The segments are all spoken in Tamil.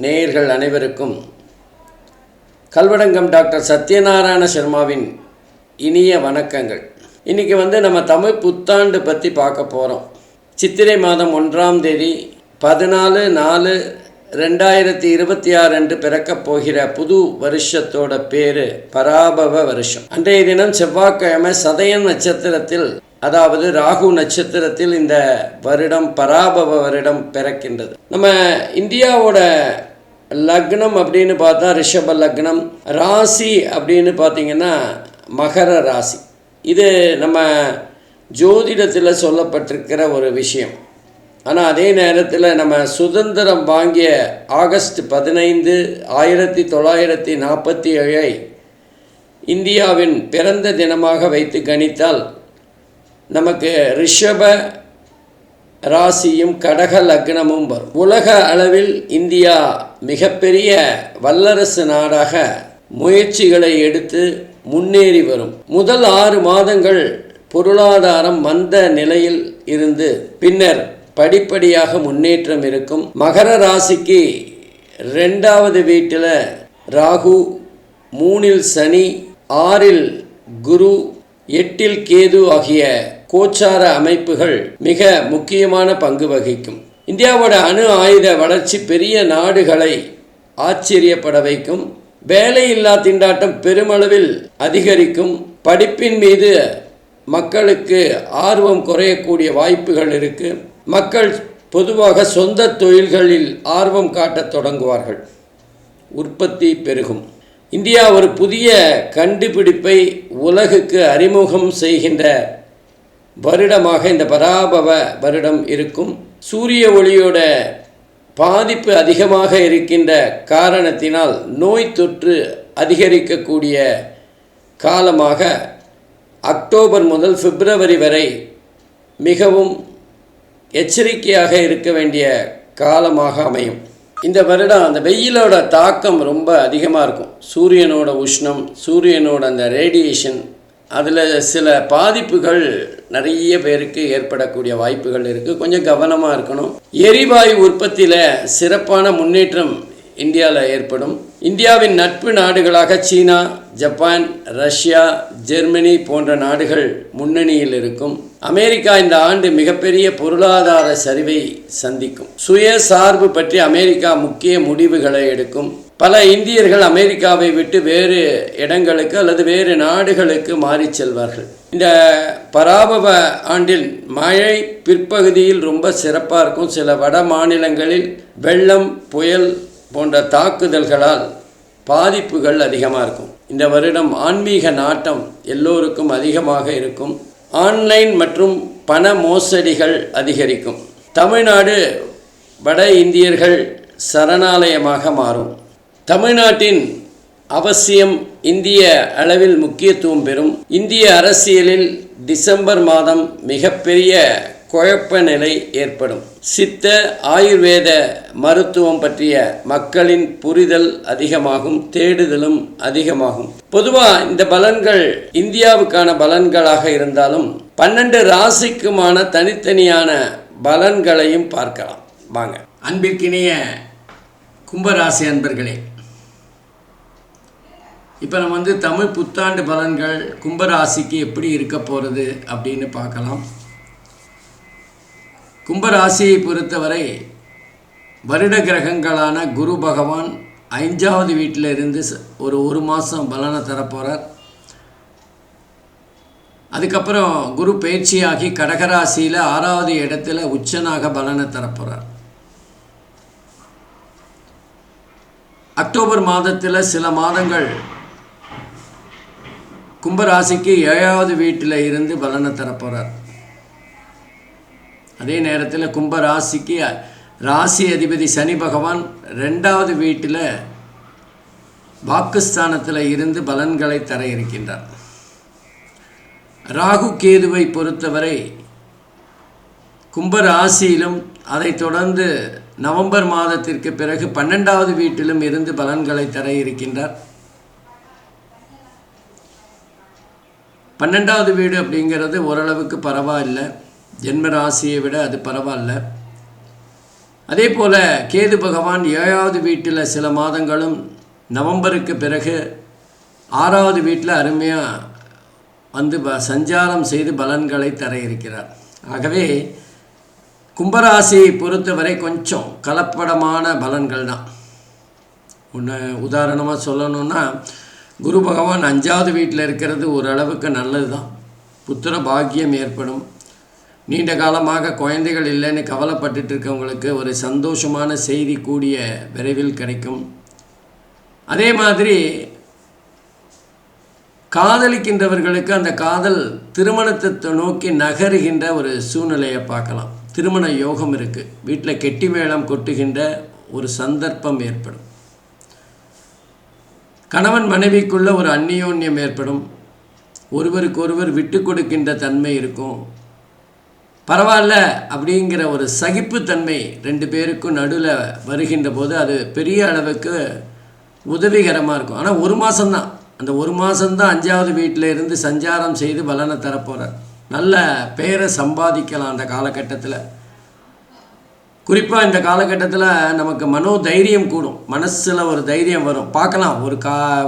நேயர்கள் அனைவருக்கும் கல்வடங்கம் டாக்டர் சத்யநாராயண சர்மாவின் இனிய வணக்கங்கள். இன்றைக்கி நம்ம தமிழ் புத்தாண்டு பற்றி பார்க்க போகிறோம். சித்திரை மாதம் 1ஆம் தேதி 14/4/2026 அன்று பிறக்கப் போகிற புது வருஷத்தோட பேர் பராபவ வருஷம். அன்றைய தினம் செவ்வாய்க்கிழமை சதயன் நட்சத்திரத்தில், அதாவது ராகு நட்சத்திரத்தில் இந்த வருடம் பராபவ வருடம் பிறக்கின்றது. நம்ம இந்தியாவோட லக்னம் அப்படின்னு பார்த்தா ரிஷப லக்னம், ராசி அப்படின்னு பார்த்திங்கன்னா மகர ராசி. இது நம்ம ஜோதிடத்தில் சொல்லப்பட்டிருக்கிற ஒரு விஷயம். ஆனால் அதே நேரத்தில் நம்ம சுதந்திரம் வாங்கிய ஆகஸ்ட் 15, 1947 இந்தியாவின் பிறந்த தினமாக வைத்து கணித்தால் நமக்கு ரிஷப ராசியும் கடக லக்னமும் வரும். உலக அளவில் இந்தியா மிகப்பெரிய வல்லரசு நாடாக முயற்சிகளை எடுத்து முன்னேறி வரும். முதல் 6 மாதங்கள் பொருளாதாரம் மந்த நிலையில் இருந்து பின்னர் படிப்படியாக முன்னேற்றம் இருக்கும். மகர ராசிக்கு 2வது வீட்டில் ராகு, 3இல் சனி, 6இல் குரு, 8இல் கேது ஆகிய கோச்சார அமைப்புகள் மிக முக்கியமான பங்கு வகிக்கும். இந்தியாவோட அணு ஆயுத வளர்ச்சி பெரிய நாடுகளை ஆச்சரியப்பட வைக்கும். வேலையில்லா திண்டாட்டம் பெருமளவில் அதிகரிக்கும். படிப்பின் மீது மக்களுக்கு ஆர்வம் குறையக்கூடிய வாய்ப்புகள் இருக்கு. மக்கள் பொதுவாக சொந்த தொழில்களில் ஆர்வம் காட்டத் தொடங்குவார்கள். உற்பத்தி பெருகும். இந்தியா ஒரு புதிய கண்டுபிடிப்பை உலகுக்கு அறிமுகம் செய்கின்ற வருடமாக இந்த பராபவ வருடம் இருக்கும். சூரிய ஒளியோட பாதிப்பு அதிகமாக இருக்கின்ற காரணத்தினால் நோய் தொற்று அதிகரிக்கக்கூடிய காலமாக அக்டோபர் முதல் பிப்ரவரி வரை மிகவும் எச்சரிக்கையாக இருக்க வேண்டிய காலமாக அமையும். இந்த வருடம் அந்த வெயிலோட தாக்கம் ரொம்ப அதிகமாக இருக்கும். சூரியனோட உஷ்ணம், சூரியனோட அந்த ரேடியேஷன், அதில் சில பாதிப்புகள் நிறைய பேருக்கு ஏற்படக்கூடிய வாய்ப்புகள் இருக்குது. கொஞ்சம் கவனமாக இருக்கணும். எரிவாயு உற்பத்தியில் சிறப்பான முன்னேற்றம் இந்தியாவில் ஏற்படும். இந்தியாவின் நட்பு நாடுகளாக சீனா, ஜப்பான், ரஷ்யா, ஜெர்மனி போன்ற நாடுகள் முன்னணியில் இருக்கும். அமெரிக்கா இந்த ஆண்டு மிகப்பெரிய பொருளாதார சரிவை சந்திக்கும். சுயசார்பு பற்றி அமெரிக்கா முக்கிய முடிவுகளை எடுக்கும். பல இந்தியர்கள் அமெரிக்காவை விட்டு வேறு இடங்களுக்கு அல்லது வேறு நாடுகளுக்கு மாறி செல்வார்கள். இந்த பராபவ ஆண்டில் மழை பிற்பகுதியில் ரொம்ப சிறப்பாக இருக்கும். சில வட மாநிலங்களில் வெள்ளம், புயல் போன்ற தாக்குதல்களால் பாதிப்புகள் அதிகமாக இருக்கும். இந்த வருடம் ஆன்மீக நாட்டம் எல்லோருக்கும் அதிகமாக இருக்கும். ஆன்லைன் மற்றும் பண மோசடிகள் அதிகரிக்கும். தமிழ்நாடு வட இந்தியர்கள் சரணாலயமாக மாறும். தமிழ்நாட்டின் அவசியம் இந்திய அளவில் முக்கியத்துவம் பெறும். இந்திய அரசியலில் டிசம்பர் மாதம் மிகப்பெரிய குழப்ப நிலை ஏற்படும். சித்த ஆயுர்வேத மருத்துவம் பற்றிய மக்களின் புரிதல் அதிகமாகும், தேடுதலும் அதிகமாகும். பொதுவாக இந்த பலன்கள் இந்தியாவுக்கான பலன்களாக இருந்தாலும் 12 ராசிக்குமான தனித்தனியான பலன்களையும் பார்க்கலாம். வாங்க. அன்பிற்கினிய கும்பராசி அன்பர்களே, இப்போ நம்ம தமிழ் புத்தாண்டு பலன்கள் கும்பராசிக்கு எப்படி இருக்க போகிறது அப்படின்னு பார்க்கலாம். கும்பராசியை பொறுத்தவரை வருட கிரகங்களான குரு பகவான் 5வது வீட்டில் இருந்து ஒரு மாதம் பலனை தரப்போகிறார். அதுக்கப்புறம் குரு பயிற்சியாகி கடகராசியில் 6வது இடத்துல உச்சனாக பலனை தரப்போகிறார். அக்டோபர் மாதத்தில் சில மாதங்கள் கும்பராசிக்கு 7வது வீட்டில் இருந்து பலனை தரப்போகிறார். அதே நேரத்தில் கும்பராசிக்கு ராசி அதிபதி சனி பகவான் 2வது வீட்டில் வாக்குஸ்தானத்தில் இருந்து பலன்களை தர இருக்கின்றார். ராகு கேதுவை பொறுத்தவரை கும்பராசியிலும் அதைத் தொடர்ந்து நவம்பர் மாதத்திற்கு பிறகு 12வது வீட்டிலும் இருந்து பலன்களை தர இருக்கின்றார். 12வது வீடு அப்படிங்கிறது ஓரளவுக்கு பரவாயில்லை. ஜென்ம ராசியை விட அது பரவாயில்ல. அதே போல் கேது பகவான் 7வது வீட்டில் சில மாதங்களும் நவம்பருக்கு பிறகு 6வது வீட்டில் அருமையாக வந்து சஞ்சாரம் செய்து பலன்களை தர இருக்கிறார். ஆகவே கும்பராசியை பொறுத்தவரை கொஞ்சம் கலப்படமான பலன்கள் தான். ஒன்று உதாரணமாக சொல்லணுன்னா, குரு பகவான் 5வது வீட்டில் இருக்கிறது ஓரளவுக்கு நல்லது தான். புத்திர பாக்கியம் ஏற்படும். நீண்ட காலமாக குழந்தைகள் இல்லைன்னு கவலைப்பட்டுட்டு இருக்கவங்களுக்கு ஒரு சந்தோஷமான செய்தி கூடிய விரைவில் கிடைக்கும். அதே மாதிரி காதலிக்கின்றவர்களுக்கு அந்த காதல் திருமணத்தை நோக்கி நகருகின்ற ஒரு சூழ்நிலையை பார்க்கலாம். திருமண யோகம் இருக்குது. வீட்டில் கெட்டி மேளம் கொட்டுகின்ற ஒரு சந்தர்ப்பம் ஏற்படும். கணவன் மனைவிக்குள்ள ஒரு அந்நியோன்யம் ஏற்படும். ஒருவருக்கு ஒருவர் விட்டு கொடுக்கின்ற தன்மை இருக்கும். பரவாயில்ல அப்படிங்கிற ஒரு சகிப்புத்தன்மை 2 பேருக்கும் நடுவில் வருகின்ற போது அது பெரிய அளவுக்கு உதவிகரமாக இருக்கும். ஆனால் 1 மாதம்தான். அந்த 1 மாதம்தான் 5வது வீட்டில் இருந்து சஞ்சாரம் செய்து பலனை தரப்போகிறார். நல்ல பெயரை சம்பாதிக்கலாம் அந்த காலகட்டத்தில். குறிப்பாக இந்த காலகட்டத்தில் நமக்கு தைரியம் கூடும். மனசில் ஒரு தைரியம் வரும். பார்க்கலாம்,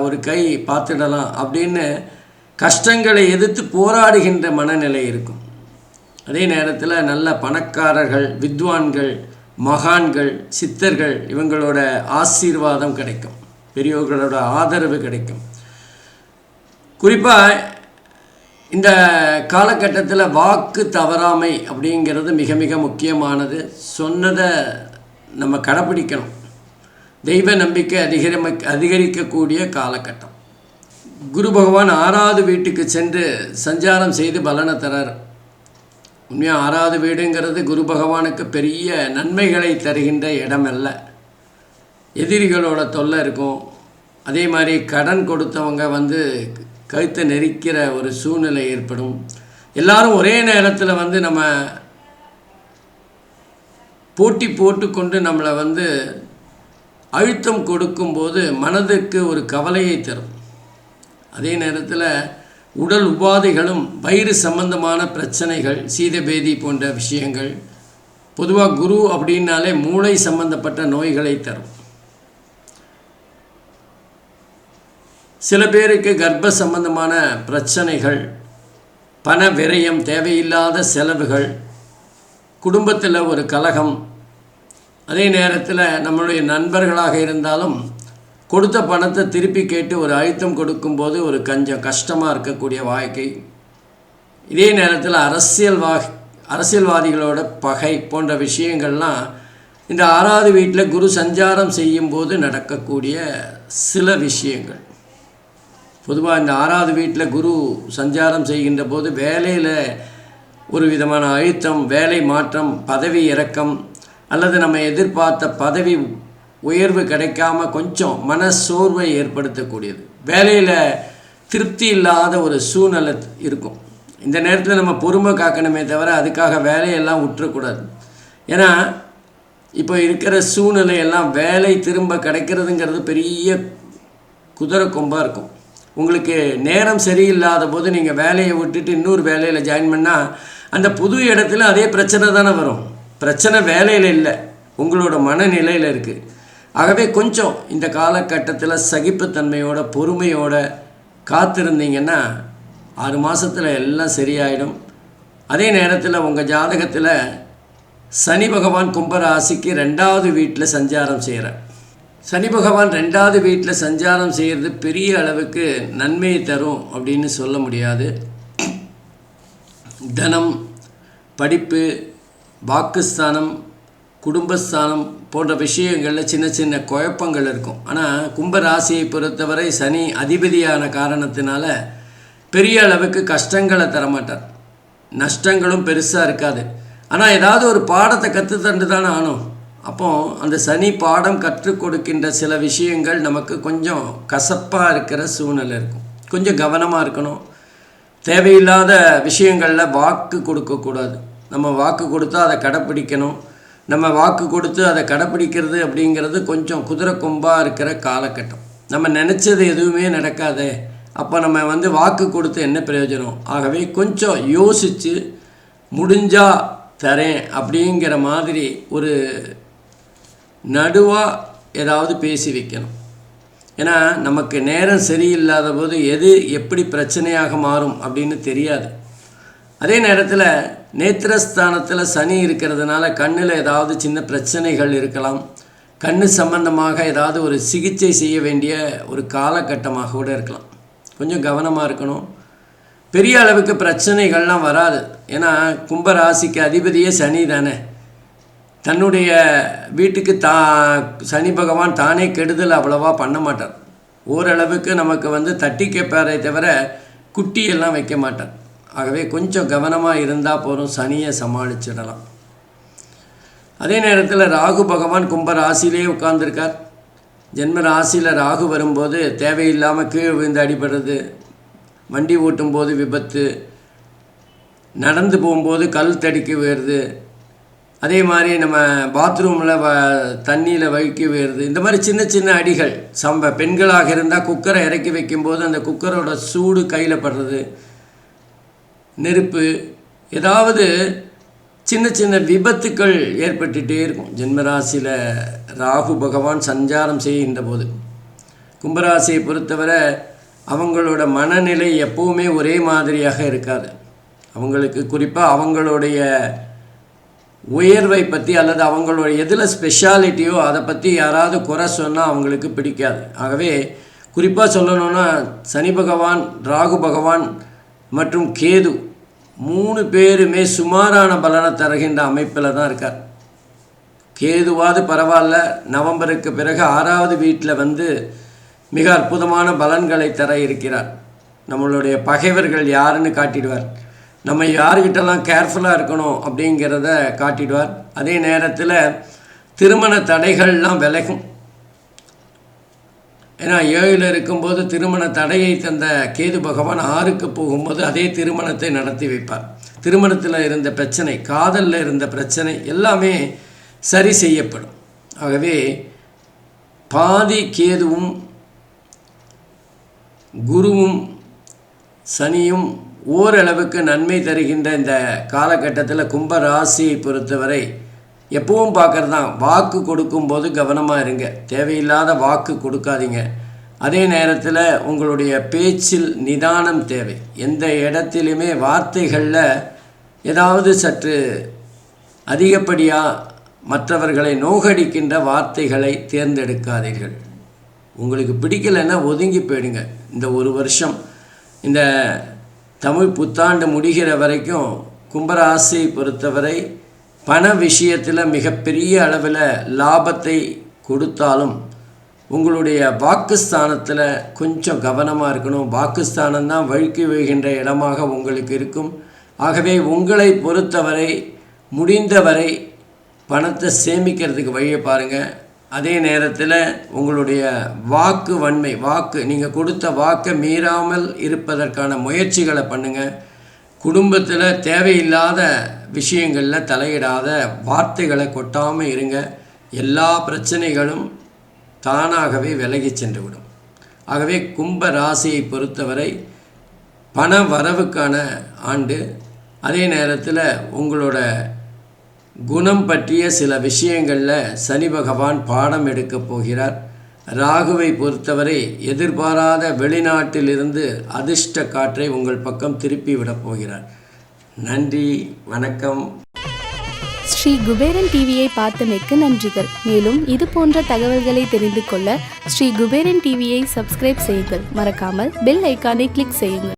ஒரு கை பார்த்துடலாம் அப்படின்னு கஷ்டங்களை எதிர்த்து போராடுகின்ற மனநிலை இருக்கும். அதே நேரத்தில் நல்ல பணக்காரர்கள், வித்வான்கள், மகான்கள், சித்தர்கள் இவங்களோட ஆசீர்வாதம் கிடைக்கும். பெரியோர்களோட ஆதரவு கிடைக்கும். குறிப்பாக இந்த காலகட்டத்தில் வாக்கு தவறாமை அப்படிங்கிறது மிக மிக முக்கியமானது. சொன்னதை நம்ம கடைப்பிடிக்கணும். தெய்வ நம்பிக்கை அதிகரிக்கக்கூடிய காலகட்டம். குரு பகவான் 6வது வீட்டுக்கு சென்று சஞ்சாரம் செய்து பலனை தரார். உண்மையாக 6வது வீடுங்கிறது குரு பகவானுக்கு பெரிய நன்மைகளை தருகின்ற இடம் அல்ல. எதிரிகளோட தொல்லை இருக்கும். அதே மாதிரி கடன் கொடுத்தவங்க கழுத்தை நெரிக்கிற ஒரு சூழ்நிலை ஏற்படும். எல்லாரும் ஒரே நேரத்தில் நம்ம போட்டி போட்டுக்கொண்டு நம்மளை அழுத்தம் கொடுக்கும்போது மனதுக்கு ஒரு கவலையை தரும். அதே நேரத்தில் உடல் உபாதைகளும் வயிறு சம்பந்தமான பிரச்சனைகள், சீதபேதி போன்ற விஷயங்கள், பொதுவாக குரு அப்படின்னாலே மூளை சம்பந்தப்பட்ட நோய்களை தரும். சில பேருக்கு கர்ப்ப சம்பந்தமான பிரச்சனைகள், பண விரயம், தேவையில்லாத செலவுகள், குடும்பத்தில் ஒரு கலகம், அதே நேரத்தில் நம்மளுடைய நண்பர்களாக இருந்தாலும் கொடுத்த பணத்தை திருப்பி கேட்டு ஒரு அழுத்தம் கொடுக்கும்போது ஒரு கொஞ்சம் கஷ்டமாக இருக்கக்கூடிய வாழ்க்கை. இதே நேரத்தில் அரசியல்வாதிகளோட பகை போன்ற விஷயங்கள்லாம் இந்த 6வது வீட்டில் குரு சஞ்சாரம் செய்யும்போது நடக்கக்கூடிய சில விஷயங்கள். பொதுவாக இந்த 6வது வீட்டில் குரு சஞ்சாரம் செய்கின்ற போது வேலையில் ஒரு விதமான அழுத்தம், வேலை மாற்றம், பதவி இறக்கம், அல்லது நம்ம எதிர்பார்த்த பதவி உயர்வு கிடைக்காம கொஞ்சம் மனசோர்வை ஏற்படுத்தக்கூடியது. வேலையில் திருப்தி இல்லாத ஒரு சூழ்நிலை இருக்கும். இந்த நேரத்தில் நம்ம பொறுமை காக்கணுமே தவிர அதுக்காக வேலையெல்லாம் விட்டுறக்கூடாது. ஏன்னா இப்போ இருக்கிற சூழ்நிலையெல்லாம் வேலை திரும்ப கிடைக்கிறதுங்கிறது பெரிய குதிரை கொம்பாக இருக்கும். உங்களுக்கு நேரம் சரியில்லாத போது நீங்கள் வேலையை விட்டுட்டு இன்னொரு வேலையில் ஜாயின் பண்ணால் அந்த புது இடத்துல அதே பிரச்சனை தானே வரும். பிரச்சனை வேலையில் இல்லை, உங்களோட மனநிலையில் இருக்குது. ஆகவே கொஞ்சம் இந்த காலகட்டத்தில் சகிப்புத்தன்மையோட பொறுமையோட காத்திருந்தீங்கன்னா 6 மாதத்தில் எல்லாம் சரியாயிடும். அதே நேரத்தில் உங்கள் ஜாதகத்தில் சனி பகவான் கும்பராசிக்கு 2வது வீட்டில் சஞ்சாரம் செய்கிறார். சனி பகவான் 2வது வீட்டில் சஞ்சாரம் செய்கிறது பெரிய அளவுக்கு நன்மையை தரும் அப்படின்னு சொல்ல முடியாது. தனம், படிப்பு, வாக்குஸ்தானம், குடும்பஸ்தானம் போன்ற விஷயங்களில் சின்ன சின்ன குழப்பங்கள் இருக்கும். ஆனால் கும்பராசியை பொறுத்தவரை சனி அதிபதியான காரணத்தினால பெரிய அளவுக்கு கஷ்டங்களை தரமாட்டார். நஷ்டங்களும் பெருசாக இருக்காது. ஆனால் ஏதாவது ஒரு பாடத்தை கற்றுத்தண்டு தானே ஆனும். அப்போது அந்த சனி பாடம் கற்றுக் கொடுக்கின்ற சில விஷயங்கள் நமக்கு கொஞ்சம் கசப்பாக இருக்கிற சூழ்நிலை இருக்கும். கொஞ்சம் கவனமாக இருக்கணும். தேவையில்லாத விஷயங்களில் வாக்கு கொடுக்கக்கூடாது. நம்ம வாக்கு கொடுத்தா அதை கடைப்பிடிக்கணும். நம்ம வாக்கு கொடுத்து அதை கடைப்பிடிக்கிறது அப்படிங்கிறது கொஞ்சம் குதிரை கொம்பாக இருக்கிற காலகட்டம். நம்ம நினச்சது எதுவுமே நடக்காதே, அப்போ நம்ம வாக்கு கொடுத்து என்ன பிரயோஜனம்? ஆகவே கொஞ்சம் யோசித்து முடிஞ்சா தரேன் அப்படிங்கிற மாதிரி ஒரு நடுவாக ஏதாவது பேசி வைக்கணும். ஏன்னா நமக்கு நேரம் சரியில்லாத போது எது எப்படி பிரச்சனையாக மாறும் அப்படின்னு தெரியாது. அதே நேரத்தில் நேத்திரஸ்தானத்தில் சனி இருக்கிறதுனால கண்ணில் ஏதாவது சின்ன பிரச்சனைகள் இருக்கலாம். கண்ணு சம்பந்தமாக ஏதாவது ஒரு சிகிச்சை செய்ய வேண்டிய ஒரு காலகட்டமாக கூட இருக்கலாம். கொஞ்சம் கவனமாக இருக்கணும். பெரிய அளவுக்கு பிரச்சனைகள்லாம் வராது. ஏன்னா கும்பராசிக்கு அதிபதியே சனி தானே. தன்னுடைய வீட்டுக்கு சனி பகவான் தானே கெடுதல் அவ்வளவா பண்ண மாட்டார். ஓரளவுக்கு நமக்கு தட்டி கேட்பாரே தவிர குட்டியெல்லாம் வைக்க மாட்டார். ஆகவே கொஞ்சம் கவனமாக இருந்தால் போதும், சனியை சமாளிச்சிடலாம். அதே நேரத்தில் ராகு பகவான் கும்ப ராசியிலே உட்கார்ந்துருக்கார். ஜென்ம ராசியில் ராகு வரும்போது தேவையில்லாமல் கீழே விழுந்து அடிபடுறது, வண்டி ஓட்டும்போது விபத்து, நடந்து போகும்போது கல் தடிக்க விழுறது, அதே மாதிரி நம்ம பாத்ரூமில் தண்ணியில் வழுக்கி விழுறது, இந்த மாதிரி சின்ன சின்ன அடிகள். பெண்களாக இருந்தால் குக்கரை இறக்கி வைக்கும்போது அந்த குக்கரோட சூடு கையில் படுறது, நெருப்பு, ஏதாவது சின்ன சின்ன விபத்துக்கள் ஏற்பட்டுகிட்டே இருக்கும் ஜென்மராசியில் ராகு பகவான் சஞ்சாரம் செய்கின்ற போது. கும்பராசியை பொறுத்தவரை அவங்களோட மனநிலை எப்போவுமே ஒரே மாதிரியாக இருக்காது. அவங்களுக்கு குறிப்பாக அவங்களுடைய உயர்வை பற்றி அல்லது அவங்களோட எதில் ஸ்பெஷாலிட்டியோ அதை பற்றி யாராவது குறை சொன்னால் அவங்களுக்கு பிடிக்காது. ஆகவே குறிப்பாக சொல்லணுன்னா சனி பகவான், ராகு பகவான் மற்றும் கேது 3 பேருமே சுமாரான பலனை தருகின்ற அமைப்பில் தான் இருக்கார். கேதுவாது பரவாயில்ல, நவம்பருக்கு பிறகு 6வது வீட்டில் மிக அற்புதமான பலன்களை தர இருக்கிறார். நம்மளுடைய பகைவர்கள் யாருன்னு காட்டிடுவார். நம்ம யாருக்கிட்டெல்லாம் கேர்ஃபுல்லாக இருக்கணும் அப்படிங்கிறத காட்டிடுவார். அதே நேரத்தில் திருமண தடைகள்லாம் விலகும். ஏன்னா 7ல் இருக்கும்போது திருமண தடையை தந்த கேது பகவான் 6க்கு போகும்போது அதே திருமணத்தை நடத்தி வைப்பார். திருமணத்தில் இருந்த பிரச்சனை, காதலில் இருந்த பிரச்சனை எல்லாமே சரி செய்யப்படும். ஆகவே பாதி கேதுவும் குருவும் சனியும் ஓரளவுக்கு நன்மை தருகின்ற இந்த காலகட்டத்தில் கும்ப ராசியை பொறுத்தவரை எப்பவும் பார்க்குறது தான், வாக்கு கொடுக்கும்போது கவனமாக இருங்க. தேவையில்லாத வாக்கு கொடுக்காதீங்க. அதே நேரத்தில் உங்களுடைய பேச்சில் நிதானம் தேவை. எந்த இடத்திலுமே வார்த்தைகளில் ஏதாவது சற்று அதிகப்படியாக மற்றவர்களை நோகடிக்கின்ற வார்த்தைகளை தேர்ந்தெடுக்காதீர்கள். உங்களுக்கு பிடிக்கலைன்னா ஒதுங்கி போயிடுங்க. இந்த ஒரு வருஷம், இந்த தமிழ் புத்தாண்டு முடிகிற வரைக்கும் கும்பராசியை பொறுத்தவரை பண விஷயத்தில் மிகப்பெரிய அளவில் லாபத்தை கொடுத்தாலும் உங்களுடைய வாக்குஸ்தானத்தில் கொஞ்சம் கவனமாக இருக்கணும். வாக்குஸ்தானம் தான் வழுக்கி விழுகின்ற இடமாக உங்களுக்கு இருக்கும். ஆகவே உங்களை பொறுத்தவரை முடிந்தவரை பணத்தை சேமிக்கிறதுக்கு வழியை பாருங்கள். அதே நேரத்தில் உங்களுடைய வாக்கு வன்மை, நீங்கள் கொடுத்த வாக்கை மீறாமல் இருப்பதற்கான முயற்சிகளை பண்ணுங்கள். குடும்பத்தில் தேவையில்லாத விஷயங்களில் தலையிடாத, வார்த்தைகளை கொட்டாமல் இருங்க. எல்லா பிரச்சனைகளும் தானாகவே விலகி சென்றுவிடும். ஆகவே கும்ப ராசியை பொறுத்தவரை பண வரவுக்கான ஆண்டு. அதே நேரத்தில் உங்களோட குணம் பற்றிய சில விஷயங்களில் சனி பகவான் பாடம் எடுக்கப் போகிறார். ராகுவை பொறுத்தவரை எதிர்பாராத வெளிநாட்டிலிருந்து அதிர்ஷ்ட காற்றை உங்கள் பக்கம் திருப்பி விடப் போகிறார். நன்றி, வணக்கம். ஸ்ரீ குபேரன் டிவியை பார்த்தமைக்கு நன்றிகள். மேலும் இது போன்ற தகவல்களை தெரிந்து கொள்ள ஸ்ரீ குபேரன் டிவியை சப்ஸ்கிரைப் செய்யுங்கள். மறக்காமல் பெல் ஐக்கானை கிளிக் செய்யுங்கள்.